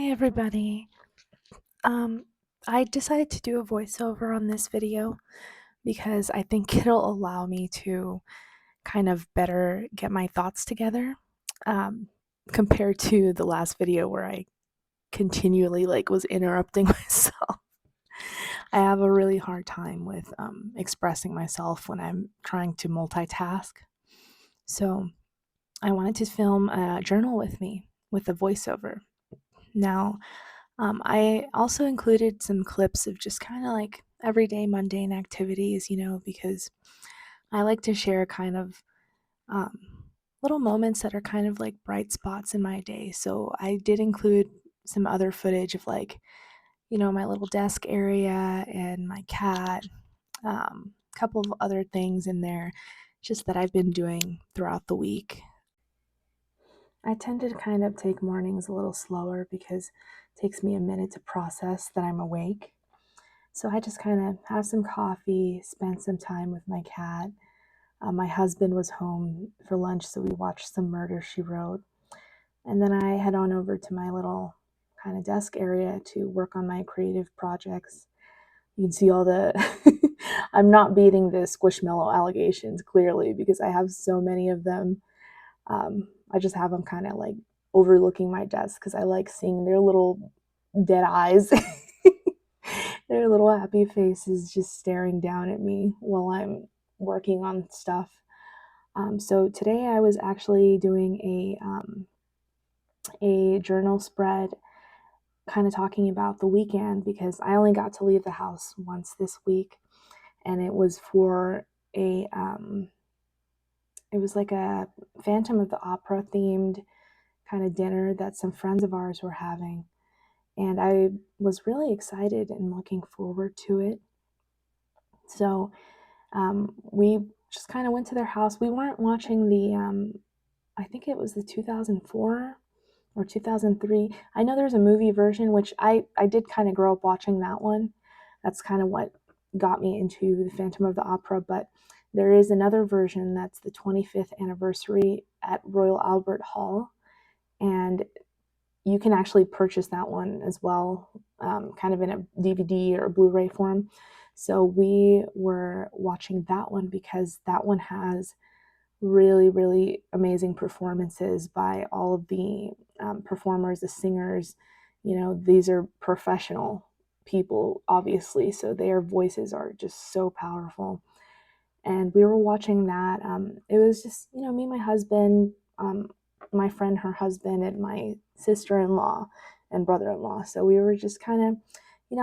Hi everybody. Um, I decided to do a voiceover on this video because I think it'll allow me to kind of better get my thoughts together, um, compared to the last video where I continually was interrupting myself. I have a really hard time with expressing myself when I'm trying to multitask. So I wanted to film a journal with me with a voiceover. Now, I also included some clips of just kind of like everyday mundane activities, because I like to share kind of um, little moments that are kind of like bright spots in my day. So I did include some other footage of my little desk area and my cat, a couple of other things in there just that I've been doing throughout the week. I tend to kind of take mornings a little slower because it takes me a minute to process that I'm awake. So I just kind of have some coffee, spend some time with my cat. My husband was home for lunch, so we watched some Murder, She Wrote. And then I head on over to my little kind of desk area to work on my creative projects. You can see all the, I'm not beating the Squishmallow allegations clearly because I have so many of them. I just have them kind of like overlooking my desk because I like seeing their little dead eyes, their little happy faces just staring down at me while I'm working on stuff. So today I was actually doing a journal spread, kind of talking about the weekend because I only got to leave the house once this week, and it was for it was like a Phantom of the Opera themed kind of dinner that some friends of ours were having. And I was really excited and looking forward to it. So we just kind of went to their house. We weren't watching I think it was the 2004 or 2003. I know there's a movie version, which I did kind of grow up watching that one. That's kind of what got me into the Phantom of the Opera. But there is another version that's the 25th anniversary at Royal Albert Hall. And you can actually purchase that one as well, kind of in a DVD or Blu-ray form. So we were watching that one because that one has really, really amazing performances by all of the performers, the singers. These are professional people, obviously, so their voices are just so powerful. And we were watching that. It was just, me, my husband, my friend, her husband, and my sister-in-law and brother-in-law. So we were just kind of,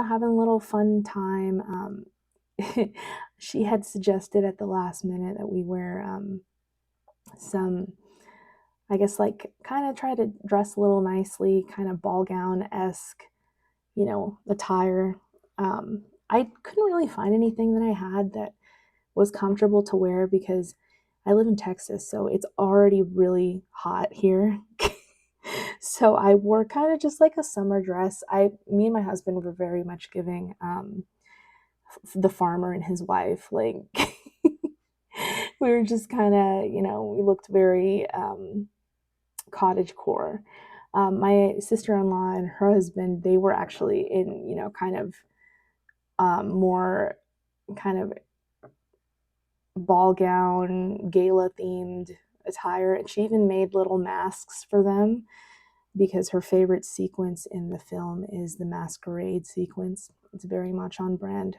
having a little fun time. She had suggested at the last minute that we wear some, I guess, like kind of try to dress a little nicely, kind of ball gown-esque, attire. I couldn't really find anything that I had that was comfortable to wear because I live in Texas, so it's already really hot here. So I wore kind of just like a summer dress. Me and my husband were very much giving the farmer and his wife, like we were just kind of, we looked very cottagecore. My sister-in-law and her husband, they were actually in, kind of more kind of ball gown, gala themed attire. And she even made little masks for them because her favorite sequence in the film is the masquerade sequence. It's very much on brand.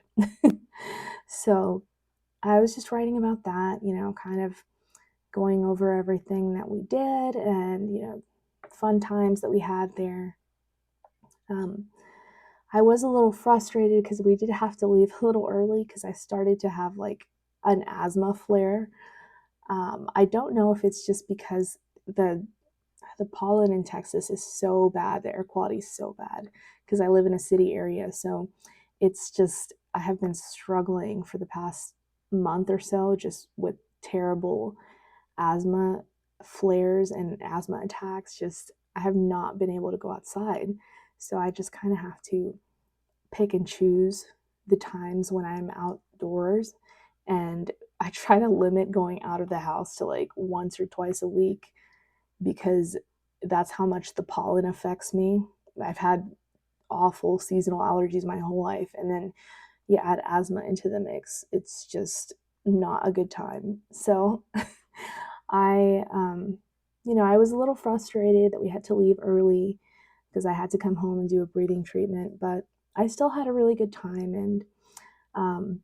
So I was just writing about that, kind of going over everything that we did and, fun times that we had there. I was a little frustrated because we did have to leave a little early because I started to have like an asthma flare. I don't know if it's just because the pollen in Texas is so bad, the air quality is so bad because I live in a city area. So it's just, I have been struggling for the past month or so just with terrible asthma flares and asthma attacks. Just, I have not been able to go outside. So I just kind of have to pick and choose the times when I'm outdoors. And I try to limit going out of the house to like once or twice a week because that's how much the pollen affects me. I've had awful seasonal allergies my whole life, and then you add asthma into the mix, it's just not a good time. So I, I was a little frustrated that we had to leave early because I had to come home and do a breathing treatment, but I still had a really good time. And um,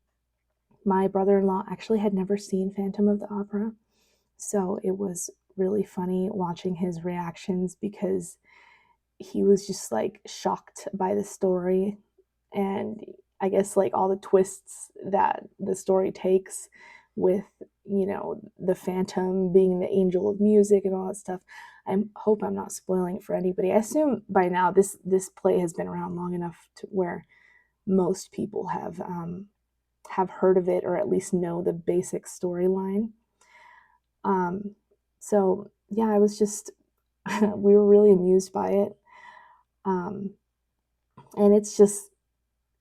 my brother-in-law actually had never seen Phantom of the Opera, so it was really funny watching his reactions because he was just like shocked by the story, and I guess like all the twists that the story takes with, the Phantom being the angel of music and all that stuff. I hope I'm not spoiling it for anybody. I assume by now this play has been around long enough to where most people have heard of it or at least know the basic storyline. So yeah, I was just we were really amused by it. Um, and it's just,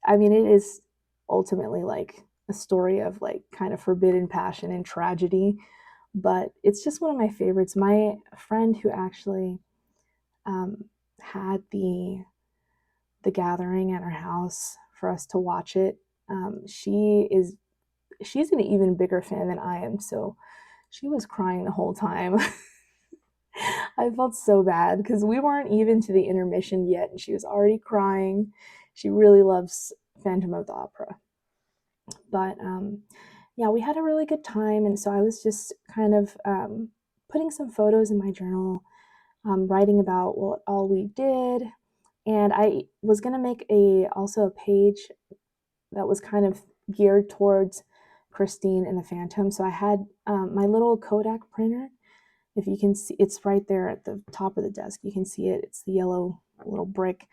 I mean, it is ultimately like a story of like kind of forbidden passion and tragedy, but it's just one of my favorites. My friend who actually had the gathering at her house for us to watch it, she's an even bigger fan than I am, so she was crying the whole time. I felt so bad because we weren't even to the intermission yet, and she was already crying. She really loves Phantom of the Opera. But yeah, we had a really good time, and so I was just kind of putting some photos in my journal, writing about what all we did, and I was gonna make also a page that was kind of geared towards Christine and the Phantom. So I had my little Kodak printer. If you can see, it's right there at the top of the desk. You can see it. It's the yellow little brick.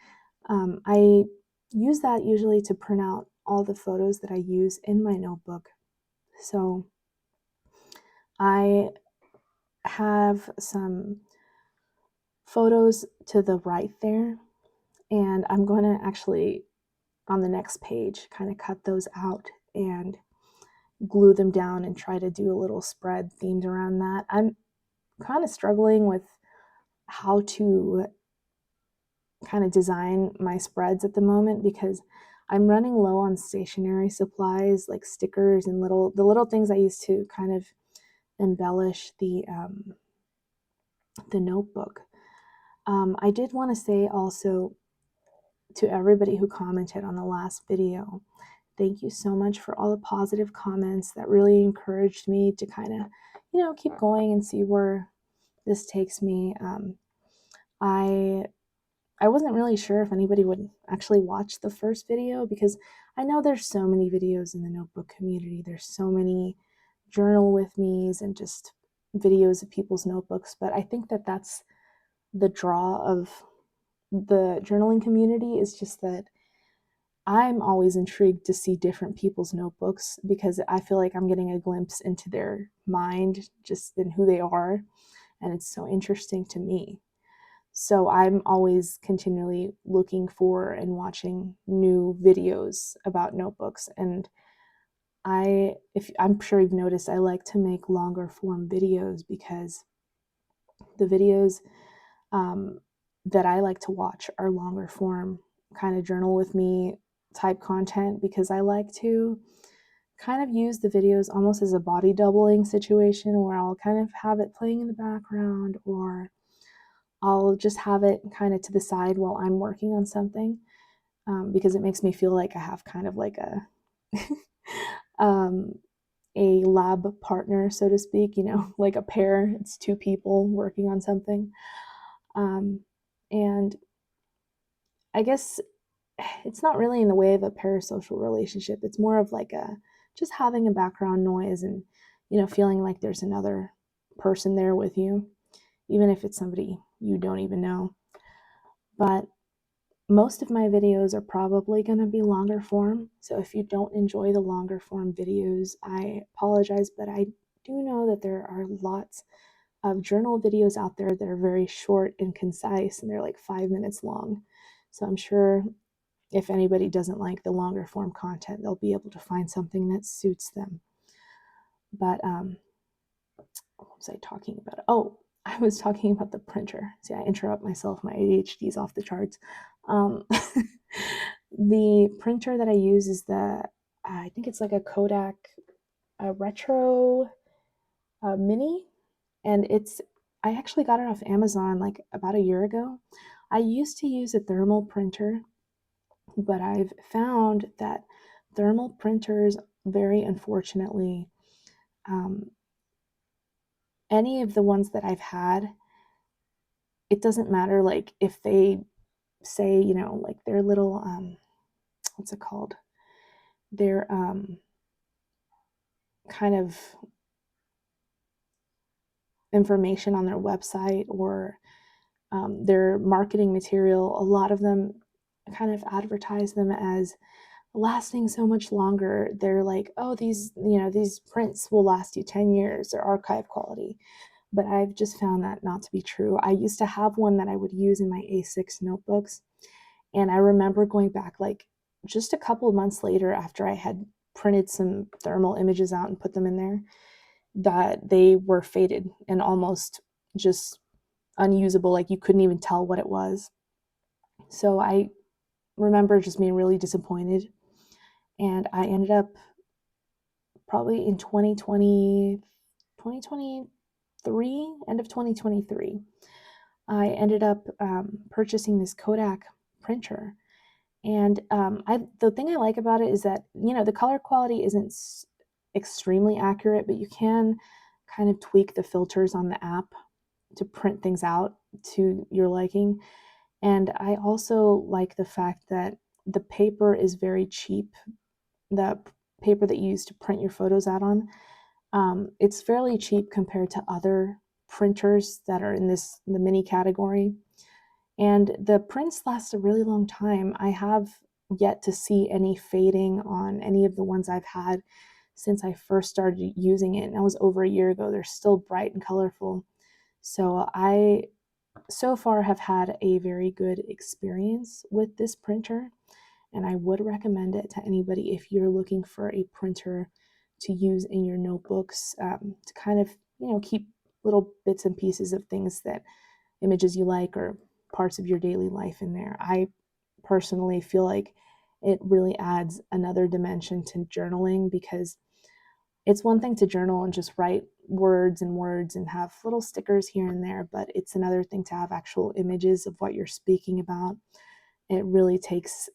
I use that usually to print out all the photos that I use in my notebook. So I have some photos to the right there, and I'm going to actually, on the next page, kind of cut those out and glue them down and try to do a little spread themed around that. I'm kind of struggling with how to kind of design my spreads at the moment because I'm running low on stationery supplies like stickers and the little things I use to kind of embellish the notebook. I did want to say also to everybody who commented on the last video, thank you so much for all the positive comments that really encouraged me to kind of, keep going and see where this takes me. I I wasn't really sure if anybody would actually watch the first video because I know there's so many videos in the notebook community. There's so many journal with me's and just videos of people's notebooks, but I think that that's the draw of the journaling community, is just that I'm always intrigued to see different people's notebooks because I feel like I'm getting a glimpse into their mind, just in who they are, and it's so interesting to me. So I'm always continually looking for and watching new videos about notebooks. And I'm sure you've noticed, I like to make longer form videos because the videos um, that I like to watch are longer form, kind of journal with me type content, because I like to kind of use the videos almost as a body doubling situation where I'll kind of have it playing in the background, or I'll just have it kind of to the side while I'm working on something, because it makes me feel like I have kind of like um, a lab partner, so to speak, like a pair. It's two people working on something. And I guess it's not really in the way of a parasocial relationship. It's more of like just having a background noise and, feeling like there's another person there with you, even if it's somebody you don't even know. But most of my videos are probably going to be longer form. So if you don't enjoy the longer form videos, I apologize, but I do know that there are lots of journal videos out there that are very short and concise, and they're like 5 minutes long. So I'm sure if anybody doesn't like the longer form content, they'll be able to find something that suits them. But what was I talking about? Oh, I was talking about the printer. See, I interrupt myself. My ADHD is off the charts. Um, the printer that I use is I think it's like a Kodak Retro Mini, and I actually got it off Amazon like about a year ago. I used to use a thermal printer, but I've found that thermal printers, very unfortunately, um, any of the ones that I've had, it doesn't matter like if they say, like their little what's it called? Their kind of information on their website or their marketing material, a lot of them kind of advertise them as lasting so much longer. They're like, oh, these prints will last you 10 years. They're archive quality. But I've just found that not to be true. I used to have one that I would use in my A6 notebooks. And I remember going back like just a couple of months later after I had printed some thermal images out and put them in there, that they were faded and almost just unusable. Like you couldn't even tell what it was. So I remember just being really disappointed. And I ended up probably in 2023, end of 2023, I ended up purchasing this Kodak printer. And the thing I like about it is that, the color quality isn't extremely accurate, but you can kind of tweak the filters on the app to print things out to your liking. And I also like the fact that the paper is very cheap. The paper that you use to print your photos out on, it's fairly cheap compared to other printers that are in the mini category. And the prints last a really long time. I have yet to see any fading on any of the ones I've had since I first started using it. And that was over a year ago. They're still bright and colorful. So I so far have had a very good experience with this printer, and I would recommend it to anybody if you're looking for a printer to use in your notebooks, to kind of, keep little bits and pieces of things, that images you like or parts of your daily life in there. I personally feel like it really adds another dimension to journaling, because it's one thing to journal and just write words and words and have little stickers here and there, but it's another thing to have actual images of what you're speaking about. It really takes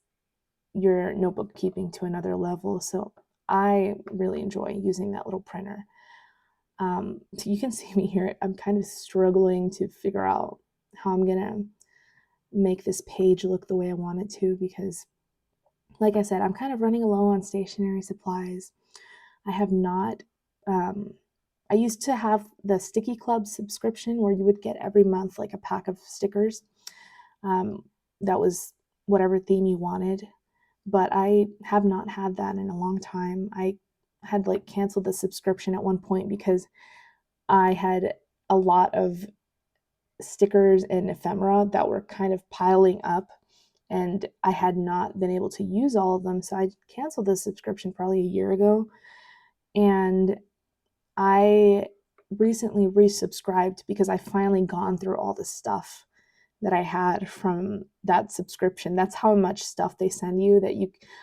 your notebook keeping to another level. So I really enjoy using that little printer. So you can see me here. I'm kind of struggling to figure out how I'm gonna make this page look the way I want it to, because like I said, I'm kind of running low on stationery supplies. I have not I used to have the Sticky Club subscription where you would get every month like a pack of stickers. That was whatever theme you wanted, but I have not had that in a long time. I had like canceled the subscription at one point because I had a lot of stickers and ephemera that were kind of piling up, and I had not been able to use all of them. So I canceled the subscription probably a year ago, and I recently resubscribed because I finally gone through all the stuff that I had from that subscription. That's how much stuff they send you, that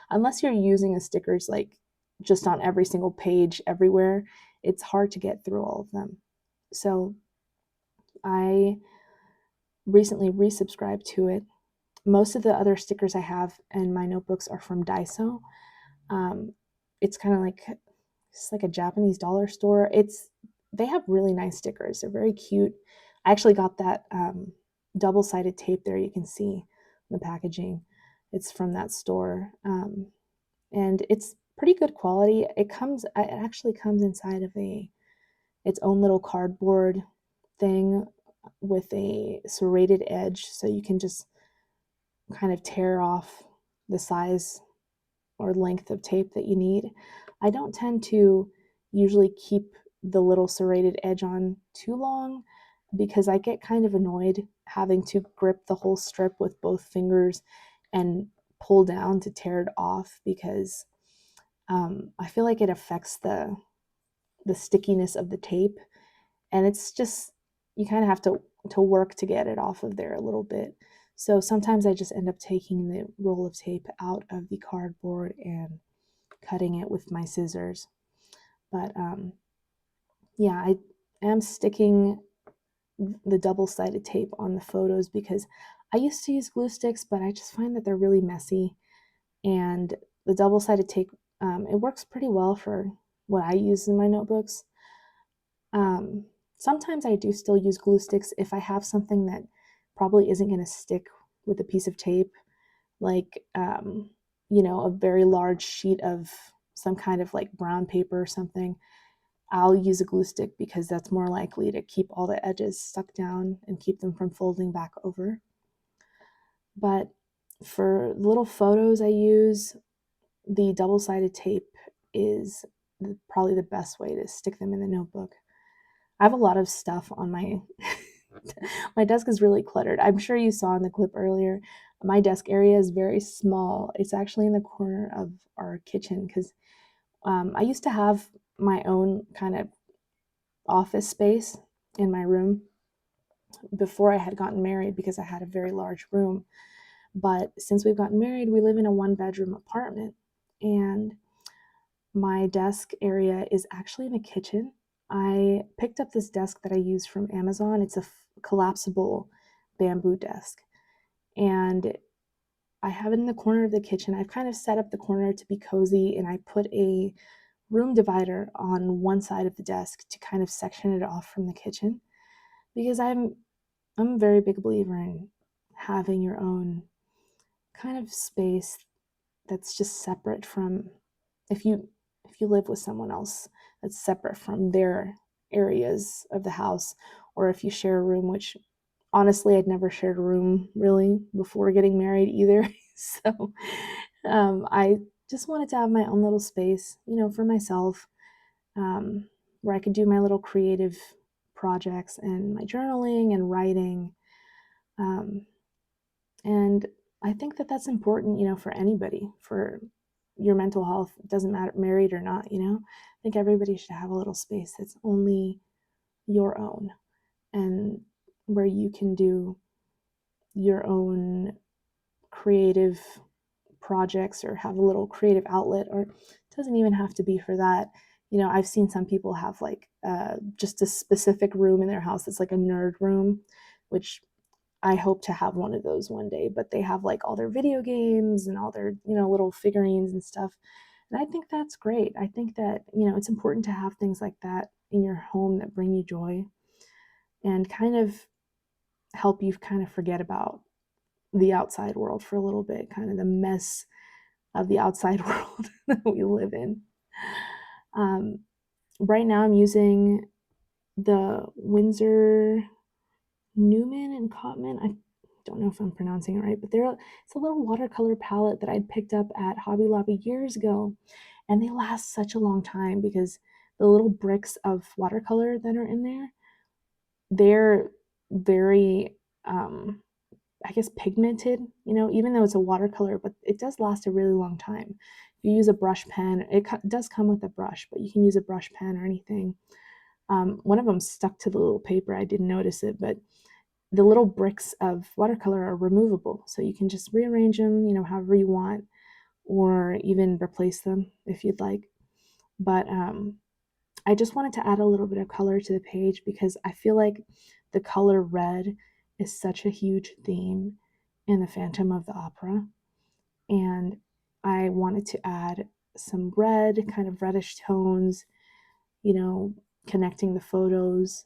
unless you're using the stickers like just on every single page everywhere, it's hard to get through all of them. So I recently resubscribed to it. Most of the other stickers I have in my notebooks are from Daiso. It's kind of like it's like a Japanese dollar store. They have really nice stickers. They're very cute. I actually got that double-sided tape there. You can see the packaging. It's from that store, and it's pretty good quality. It actually comes inside of its own little cardboard thing with a serrated edge, so you can just kind of tear off the size or length of tape that you need. I don't tend to usually keep the little serrated edge on too long, because I get kind of annoyed having to grip the whole strip with both fingers and pull down to tear it off, because I feel like it affects the stickiness of the tape, and it's just you kind of have to work to get it off of there a little bit. So sometimes I just end up taking the roll of tape out of the cardboard and cutting it with my scissors. But yeah, I am sticking the double-sided tape on the photos because I used to use glue sticks, but I just find that they're really messy. And the double-sided tape, it works pretty well for what I use in my notebooks. Um, Sometimes I do still use glue sticks if I have something that probably isn't going to stick with a piece of tape, like, a very large sheet of some kind of like brown paper or something. I'll use a glue stick because that's more likely to keep all the edges stuck down and keep them from folding back over. But for little photos I use, the double-sided tape is probably the best way to stick them in the notebook. I have a lot of stuff on my my desk is really cluttered. I'm sure you saw in the clip earlier. My desk area is very small. It's actually in the corner of our kitchen because I used to have my own kind of office space in my room before I had gotten married because I had a very large room. But since we've gotten married, we live in a one-bedroom apartment, and my desk area is actually in the kitchen. I picked up this desk that I use from Amazon. It's a collapsible bamboo desk, and I have it in the corner of the kitchen. I've kind of set up the corner to be cozy, and I put a room divider on one side of the desk to kind of section it off from the kitchen because I'm a very big believer in having your own kind of space that's just separate from if you live with someone else, that's separate from their areas of the house, or if you share a room, which honestly I'd never shared a room really before getting married either. So I just wanted to have my own little space, for myself, um, where I could do my little creative projects and my journaling and writing. Um, and I think that that's important, for anybody, for your mental health. It doesn't matter, married or not, I think everybody should have a little space that's only your own and where you can do your own creative projects or have a little creative outlet, or it doesn't even have to be for that. I've seen some people have like just a specific room in their house that's like a nerd room, which I hope to have one of those one day, but they have like all their video games and all their, little figurines and stuff. And I think that's great. I think that, it's important to have things like that in your home that bring you joy and kind of help you kind of forget about the outside world for a little bit, kind of the mess of the outside world that we live in. Um, right now, I'm using the Windsor Newman and Cotman. I don't know if I'm pronouncing it right, but it's a little watercolor palette that I'd picked up at Hobby Lobby years ago, and they last such a long time because the little bricks of watercolor that are in there, they're very, I guess, pigmented, even though it's a watercolor, but it does last a really long time. If you use a brush pen, it does come with a brush, but you can use a brush pen or anything. One of them stuck to the little paper. I didn't notice it, but the little bricks of watercolor are removable. So you can just rearrange them, however you want, or even replace them if you'd like. But I just wanted to add a little bit of color to the page because I feel like the color red is such a huge theme in the Phantom of the Opera. And I wanted to add some red, kind of reddish tones, connecting the photos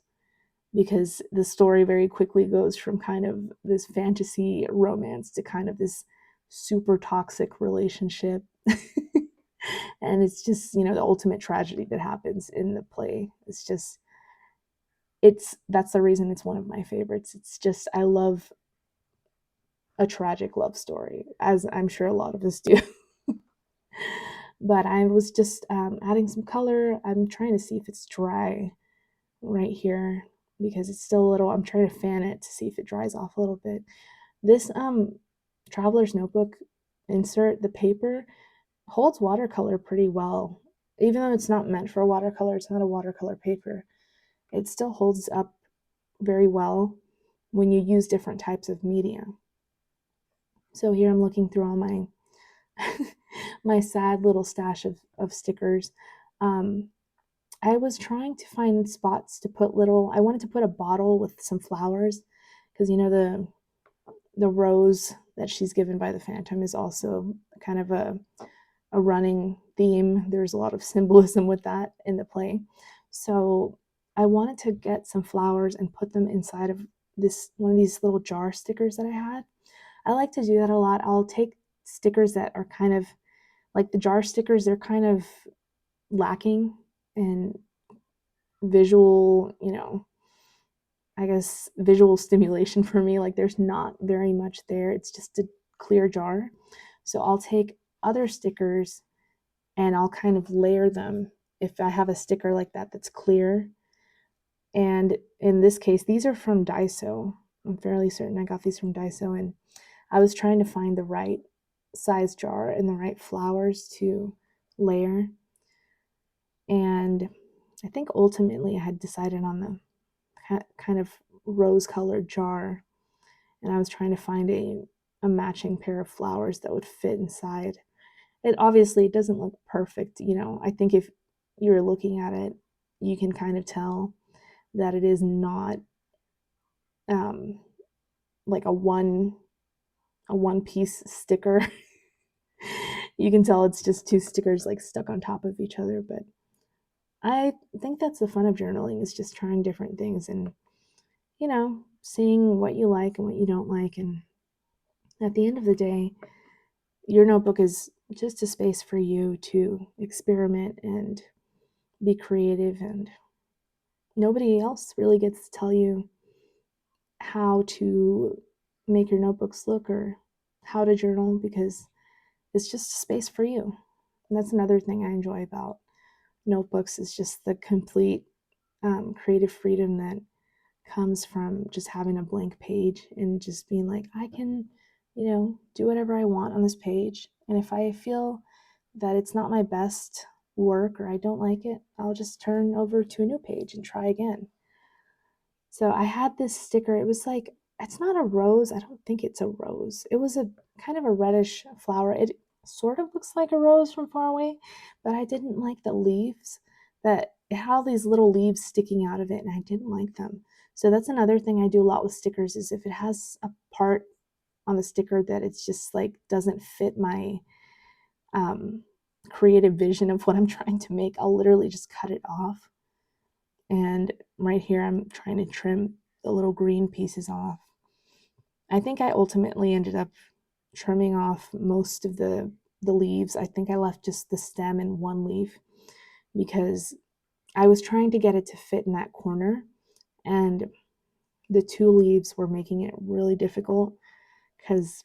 because the story very quickly goes from kind of this fantasy romance to kind of this super toxic relationship. And it's just, the ultimate tragedy that happens in the play. That's the reason it's one of my favorites. It's just, I love a tragic love story, as I'm sure a lot of us do. But I was just adding some color. I'm trying to see if it's dry right here because it's still a little, I'm trying to fan it to see if it dries off a little bit. This traveler's notebook insert, the paper holds watercolor pretty well. Even though it's not meant for watercolor, it's not a watercolor paper. It still holds up very well when you use different types of media. So here I'm looking through all my my sad little stash of stickers. Um, I was trying to find spots to put little, I wanted to put a bottle with some flowers because the rose that she's given by the Phantom is also kind of a running theme. There's a lot of symbolism with that in the play. So I wanted to get some flowers and put them inside of this one of these little jar stickers that I had. I like to do that a lot. I'll take stickers that are kind of like the jar stickers, they're kind of lacking in visual, I guess visual stimulation for me. Like there's not very much there. It's just a clear jar. So I'll take other stickers and I'll kind of layer them if I have a sticker like that that's clear. And in this case, these are from Daiso. I'm fairly certain I got these from Daiso, and I was trying to find the right size jar and the right flowers to layer. And I think ultimately I had decided on the kind of rose colored jar, and I was trying to find a matching pair of flowers that would fit inside. It obviously doesn't look perfect, I think if you're looking at it, you can kind of tell that it is not um, like a one piece sticker. You can tell it's just two stickers like stuck on top of each other, but I think that's the fun of journaling, is just trying different things and seeing what you like and what you don't like. And at the end of the day, your notebook is just a space for you to experiment and be creative, and nobody else really gets to tell you how to make your notebooks look or how to journal, because it's just a space for you. And that's another thing I enjoy about notebooks, is just the complete creative freedom that comes from just having a blank page and just being like, I can, do whatever I want on this page. And if I feel that it's not my best work or I don't like it, I'll just turn over to a new page and try again. So I had this sticker. It was like, it's not a rose. I don't think it's a rose. It was a kind of a reddish flower. It sort of looks like a rose from far away, but I didn't like the leaves, that it had all these little leaves sticking out of it, and I didn't like them. So that's another thing I do a lot with stickers, is if it has a part on the sticker that it's just like doesn't fit my um, creative vision of what I'm trying to make, I'll literally just cut it off. And right here, I'm trying to trim the little green pieces off. I think I ultimately ended up trimming off most of the leaves. I think I left just the stem and one leaf because I was trying to get it to fit in that corner, and the two leaves were making it really difficult because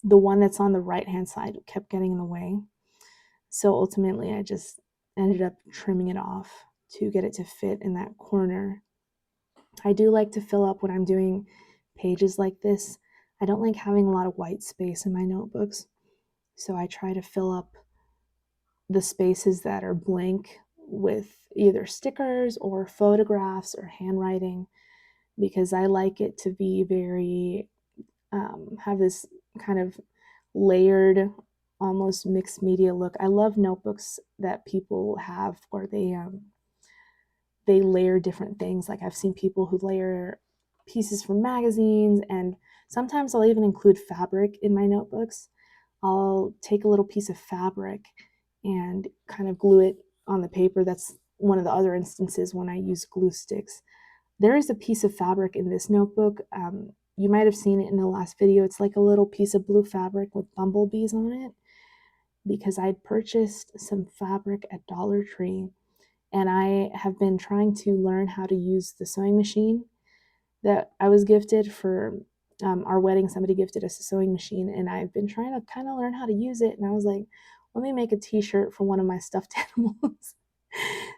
the one that's on the right hand side kept getting in the way. So ultimately, I just ended up trimming it off to get it to fit in that corner. I do like to fill up when I'm doing pages like this. I don't like having a lot of white space in my notebooks, so I try to fill up the spaces that are blank with either stickers or photographs or handwriting, because I like it to be very, have this kind of layered, almost mixed media look. I love notebooks that people have where they layer different things. Like I've seen people who layer pieces from magazines, and sometimes I'll even include fabric in my notebooks. I'll take a little piece of fabric and kind of glue it on the paper. That's one of the other instances when I use glue sticks. There is a piece of fabric in this notebook. You might have seen it in the last video. It's like a little piece of blue fabric with bumblebees on it, because I'd purchased some fabric at Dollar Tree, and I have been trying to learn how to use the sewing machine that I was gifted for our wedding. Somebody gifted us a sewing machine, and I've been trying to kind of learn how to use it. And I was like, let me make a t-shirt for one of my stuffed animals.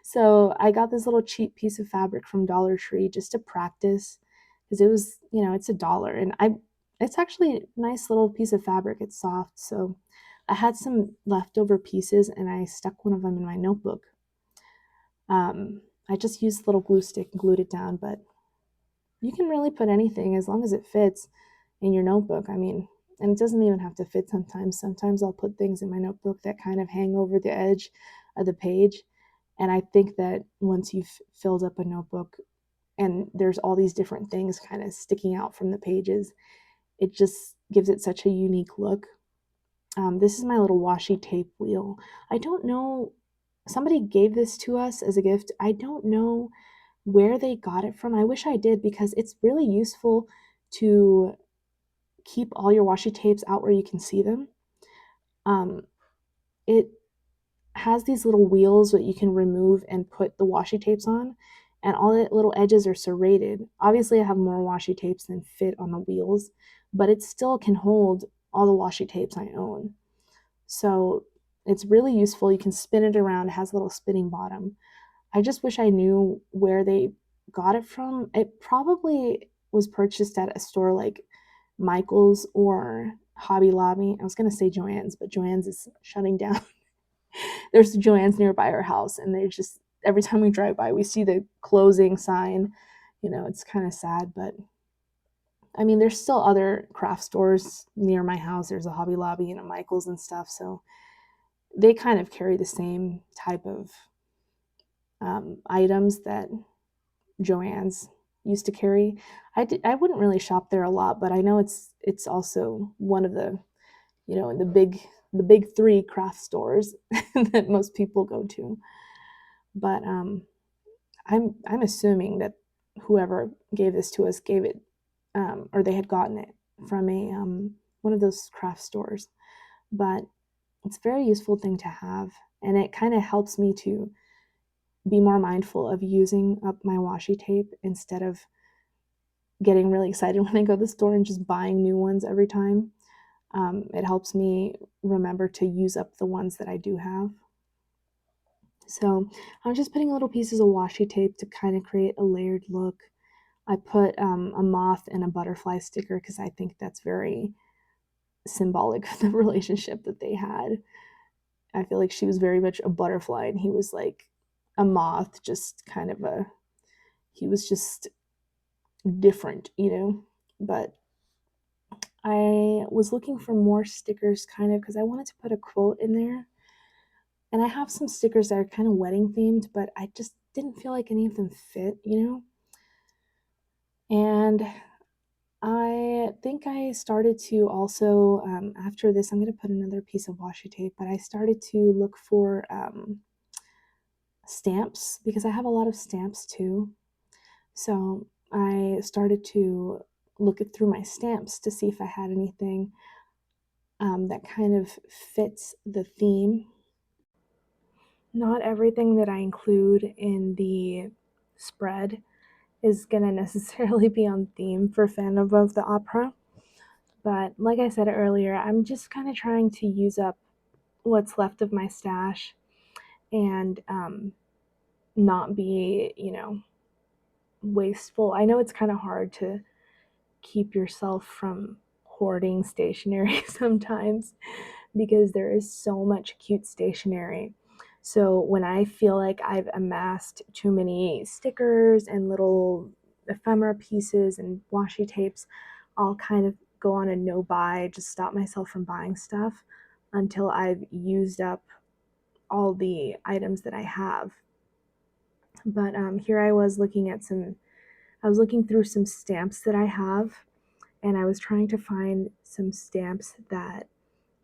So I got this little cheap piece of fabric from Dollar Tree just to practice, because it was, it's $1, and it's actually a nice little piece of fabric. It's soft. So I had some leftover pieces, and I stuck one of them in my notebook. I just used a little glue stick and glued it down, but you can really put anything as long as it fits in your notebook. I mean, and it doesn't even have to fit sometimes. Sometimes I'll put things in my notebook that kind of hang over the edge of the page. And I think that once you've filled up a notebook and there's all these different things kind of sticking out from the pages, it just gives it such a unique look. This is my little washi tape wheel. I don't know, somebody gave this to us as a gift. I don't know where they got it from. I wish I did, because it's really useful to keep all your washi tapes out where you can see them. It has these little wheels that you can remove and put the washi tapes on, and all the little edges are serrated. Obviously, I have more washi tapes than fit on the wheels, but it still can hold all the washi tapes I own. So it's really useful. You can spin it around. It has a little spinning bottom. I just wish I knew where they got it from. It probably was purchased at a store like Michael's or Hobby Lobby. I was going to say Joann's, but Joann's is shutting down. There's Joann's nearby our house, and they just, every time we drive by, we see the closing sign. You know, it's kind of sad, but I mean, there's still other craft stores near my house. There's a Hobby Lobby and a Michael's and stuff. So they kind of carry the same type of items that Joann's used to carry. I wouldn't really shop there a lot, but I know it's also one of the, you know, the big three craft stores that most people go to. But I'm assuming that whoever gave this to us gave it, or they had gotten it from a one of those craft stores. But it's a very useful thing to have, and it kind of helps me to be more mindful of using up my washi tape instead of getting really excited when I go to the store and just buying new ones every time. It helps me remember to use up the ones that I do have. So I'm just putting little pieces of washi tape to kind of create a layered look. I put a moth and a butterfly sticker because I think that's very symbolic of the relationship that they had. I feel like she was very much a butterfly and he was like a moth, just kind of a, he was just different, you know. But I was looking for more stickers kind of because I wanted to put a quote in there. And I have some stickers that are kind of wedding themed, but I just didn't feel like any of them fit, you know. And I think I started to also, after this, I'm going to put another piece of washi tape, but I started to look for stamps because I have a lot of stamps too. So I started to look it through my stamps to see if I had anything that kind of fits the theme. Not everything that I include in the spread is going to necessarily be on theme for Phantom of the Opera. But like I said earlier, I'm just kind of trying to use up what's left of my stash and not be, you know, wasteful. I know it's kind of hard to keep yourself from hoarding stationery sometimes because there is so much cute stationery. So when I feel like I've amassed too many stickers and little ephemera pieces and washi tapes, I'll kind of go on a no buy, just stop myself from buying stuff until I've used up all the items that I have. But here I was looking at I was looking through some stamps that I have, and I was trying to find some stamps that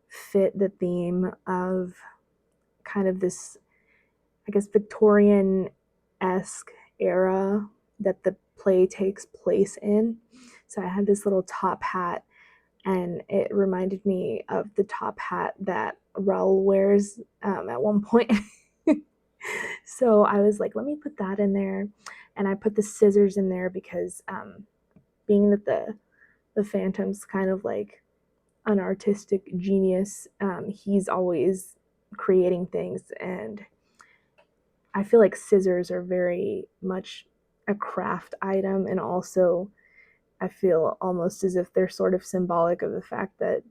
fit the theme of kind of this, I guess, Victorian-esque era that the play takes place in. So I had this little top hat, and it reminded me of the top hat that Raoul wears at one point. So I was like, let me put that in there. And I put the scissors in there because being that the Phantom's kind of like an artistic genius, he's always creating things, and I feel like scissors are very much a craft item, and also I feel almost as if they're sort of symbolic of the fact that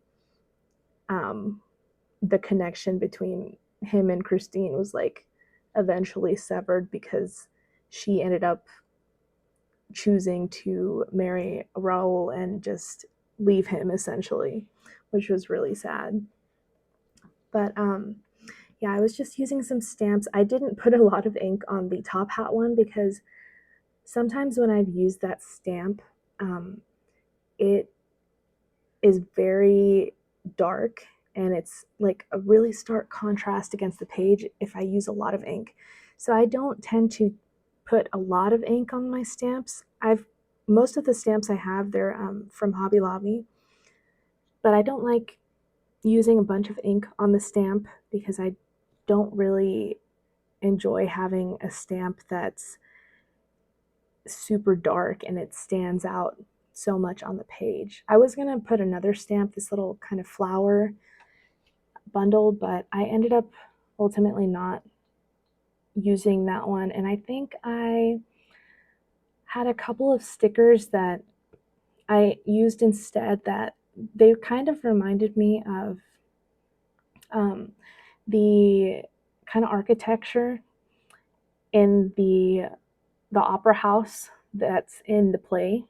the connection between him and Christine was like eventually severed because she ended up choosing to marry Raul and just leave him essentially, which was really sad. But yeah, I was just using some stamps. I didn't put a lot of ink on the top hat one because sometimes when I've used that stamp, it is very dark and it's like a really stark contrast against the page if I use a lot of ink. So I don't tend to put a lot of ink on my stamps. Most of the stamps I have, they're from Hobby Lobby, but I don't like using a bunch of ink on the stamp because I don't really enjoy having a stamp that's super dark and it stands out so much on the page. I was gonna put another stamp, this little kind of flower bundle, but I ended up ultimately not using that one. And I think I had a couple of stickers that I used instead that they kind of reminded me of the kind of architecture in the opera house that's in the play.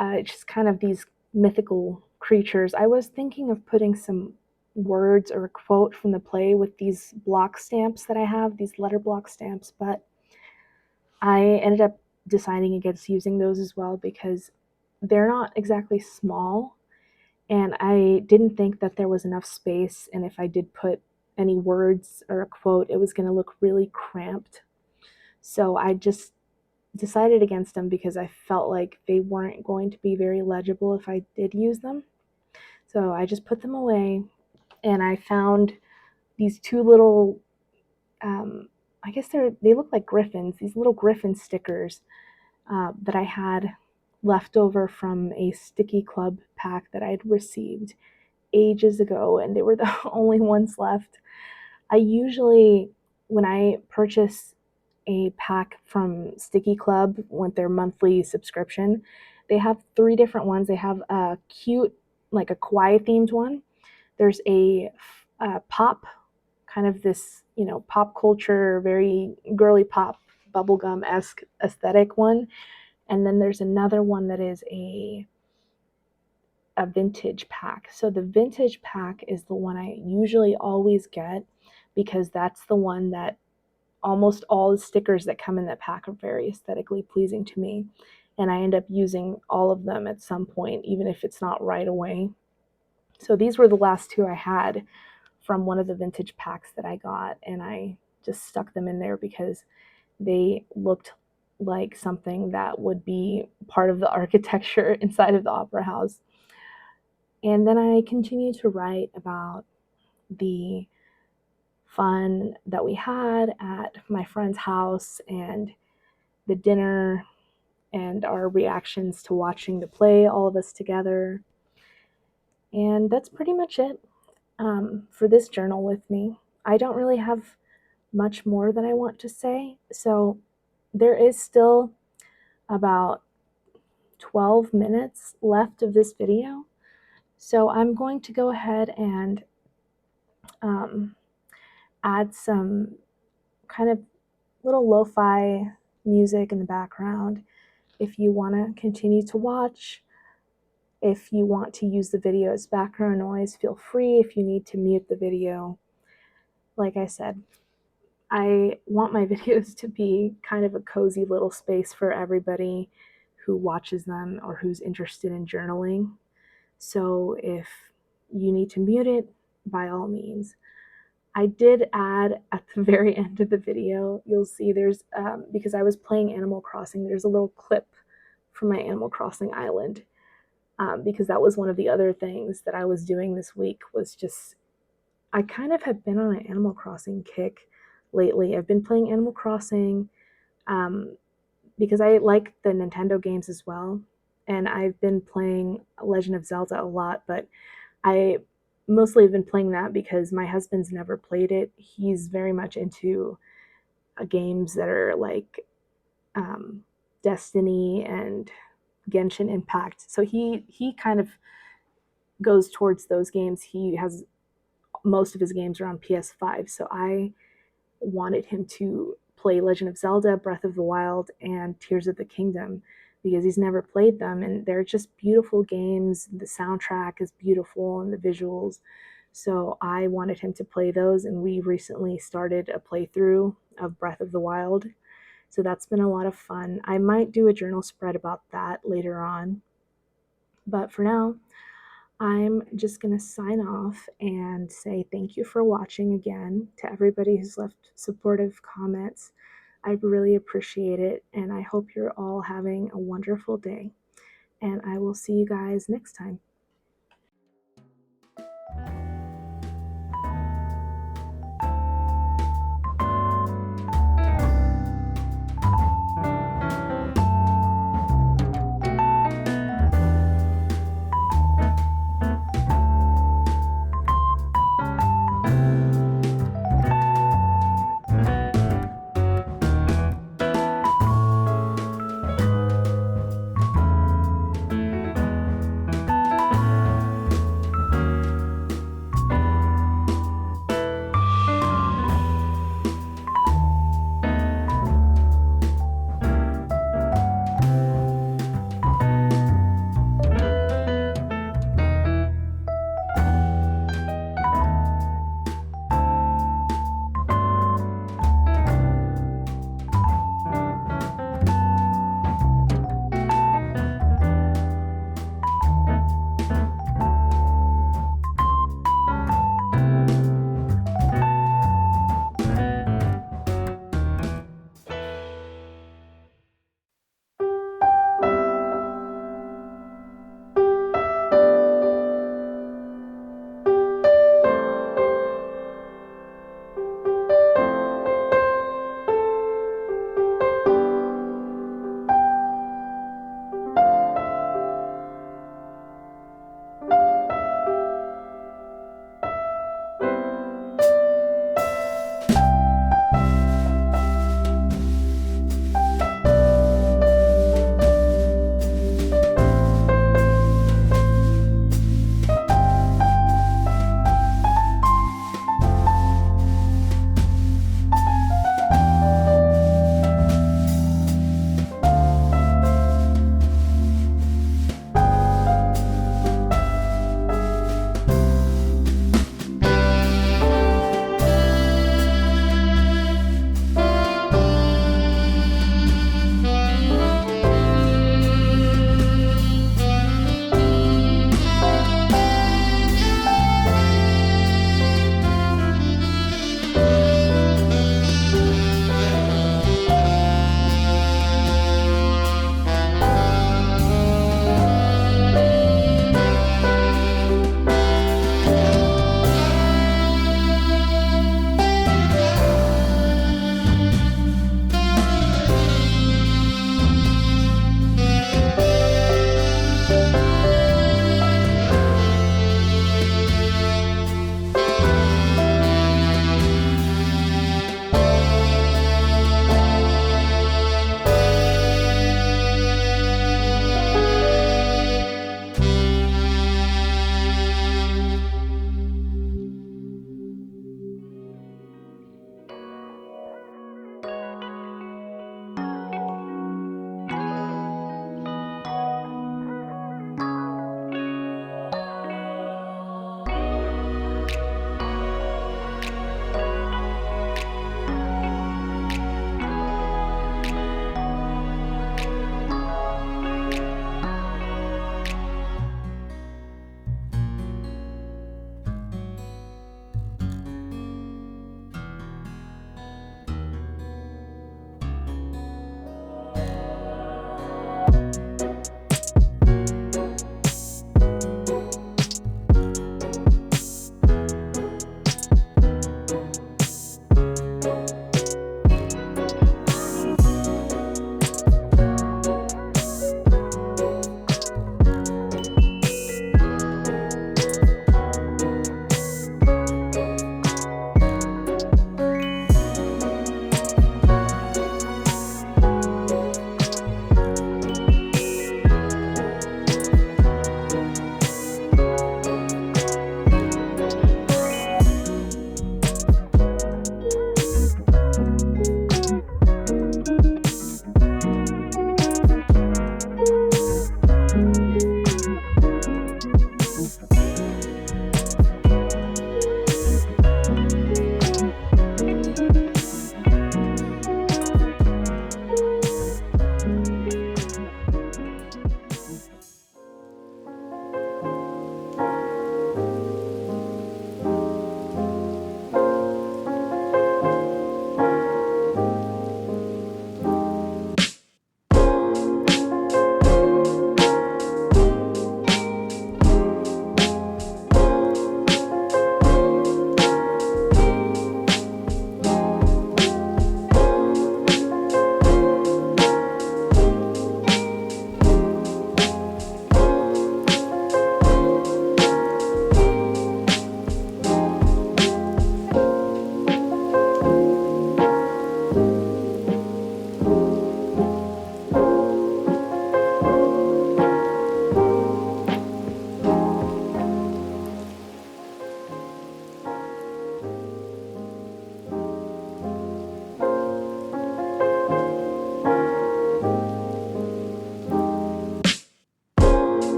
It's just kind of these mythical creatures. I was thinking of putting some words or a quote from the play with these block stamps that I have, these letter block stamps, but I ended up deciding against using those as well because they're not exactly small, and I didn't think that there was enough space, and if I did put any words or a quote, it was going to look really cramped. So I just decided against them because I felt like they weren't going to be very legible if I did use them. So I just put them away, and I found these two little, I guess they look like griffins, these little griffin stickers that I had left over from a sticky club pack that I'd received ages ago, and they were the only ones left. I usually, when I purchase a pack from Sticky Club with their monthly subscription, they have three different ones. They have a cute, like a kawaii themed one. There's a pop, kind of this, pop culture, very girly pop, bubblegum esque aesthetic one. And then there's another one that is a vintage pack. So the vintage pack is the one I usually always get because that's the one that almost all the stickers that come in that pack are very aesthetically pleasing to me. And I end up using all of them at some point, even if it's not right away. So these were the last two I had from one of the vintage packs that I got, and I just stuck them in there because they looked like something that would be part of the architecture inside of the opera house. And then I continued to write about the fun that we had at my friend's house and the dinner and our reactions to watching the play, all of us together. And that's pretty much it for this journal with me. I don't really have much more that I want to say. So there is still about 12 minutes left of this video. So I'm going to go ahead and um, add some kind of little lo-fi music in the background if you want to continue to watch. If you want to use the video as background noise, feel free. If you need to mute the video, like I said, I want my videos to be kind of a cozy little space for everybody who watches them or who's interested in journaling. So if you need to mute it, by all means. I did add at the very end of the video, you'll see there's, because I was playing Animal Crossing, there's a little clip from my Animal Crossing island. Because that was one of the other things that I was doing this week was just, I kind of have been on an Animal Crossing kick lately. I've been playing Animal Crossing because I like the Nintendo games as well. And I've been playing Legend of Zelda a lot, but I mostly have been playing that because my husband's never played it. He's very much into games that are like Destiny and Genshin Impact. So he kind of goes towards those games. He has most of his games are on PS5, so I wanted him to play Legend of Zelda, Breath of the Wild, and Tears of the Kingdom because he's never played them, and they're just beautiful games. The soundtrack is beautiful and the visuals. So I wanted him to play those, and we recently started a playthrough of Breath of the Wild. So that's been a lot of fun. I might do a journal spread about that later on. But for now, I'm just going to sign off and say thank you for watching again to everybody who's left supportive comments. I really appreciate it, and I hope you're all having a wonderful day. And I will see you guys next time.